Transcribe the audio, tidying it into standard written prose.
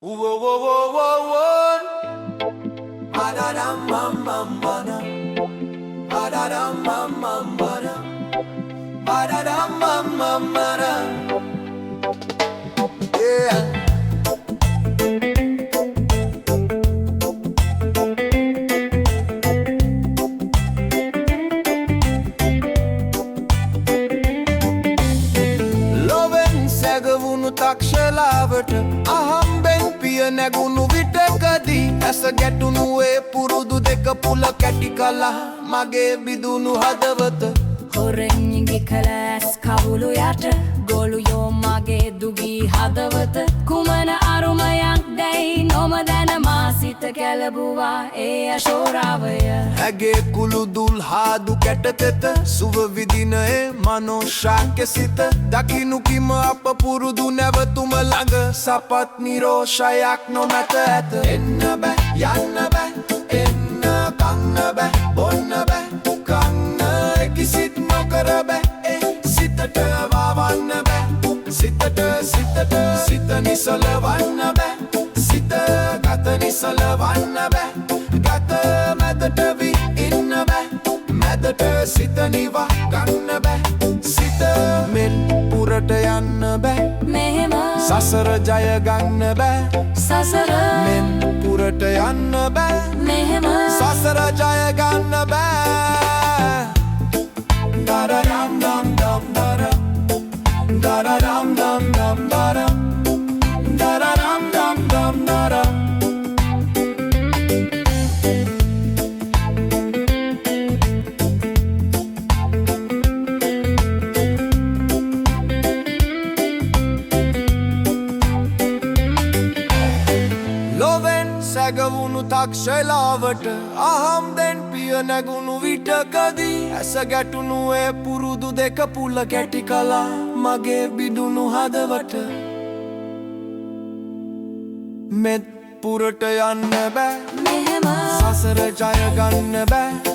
Whoa, whoa, whoa, whoa, whoa. Ba-da-dum, bum, bum, ba-dum. Ba-da-dum, bum, bum, ba-dum. Ba-da-dum, bum, bum, ba-dum. Yeah. Loven sägavunu takshalaවට අහම්බෙන් පිය නැගුණු විටකදී ඇස ගැටුණු ඒ පුරුදු දෙක පුල කැටි කලා මගේ බිදුණු හදවත හොරෙන් ඉඟි කළ ඇස් කවුළු යට ගොළුයෝ මගේ දුගී හදවත කුමන අරුමයක් දැයි නොම දැන මා සිත කැළඹුවා ඒ අශෝරාවය ඇගේ කුළු දුල් හාදු කැටතෙත සුව විදින ඒ මනෝශාක්‍ය සිත දකිනු කිම අප පුරුදු නැවතුම ළඟ සපත් නිරෝෂයක් නොමැත ඇත එන්න බෑ යන්න බෑ එන්න කන්න බෑ බොන්න බෑ කන්න කිසිත් නොකර බෑ සිතට වවන්න බෑ සිත නිසලවන්න බෑ සිත ගත නිසලවන්න බෑ ගත මැදට වී ඉන්න බෑ මැදට සිත නිවා ගන්න බෑ සිත මෙන් පුරට යන්න බෑ මෙහෙම සසර ජය ගන්න බෑ සසර මෙන් පුරට යන්න බෑ මෙහෙම සසර ජය ගන්න බෑ ඩරඩම් ඩම් ඩම් ඩරම් ඩරඩම් ඩම් ඩම් ඩරම් ඩරඩම් ඩම් ඩම් ඩරම් ලොවෙන් සැගවුණු තක්ෂලාවට අහම්දෙන් පිය නැගුණු විටකදී ඇස ගැටුණු ඒ පුරුදු දෙක පුල කැටි කලා මගේ බිදුණු හදවට මෙත් පුරට යන්න බෑ මෙහෙම සසර ජය ගන්න බෑ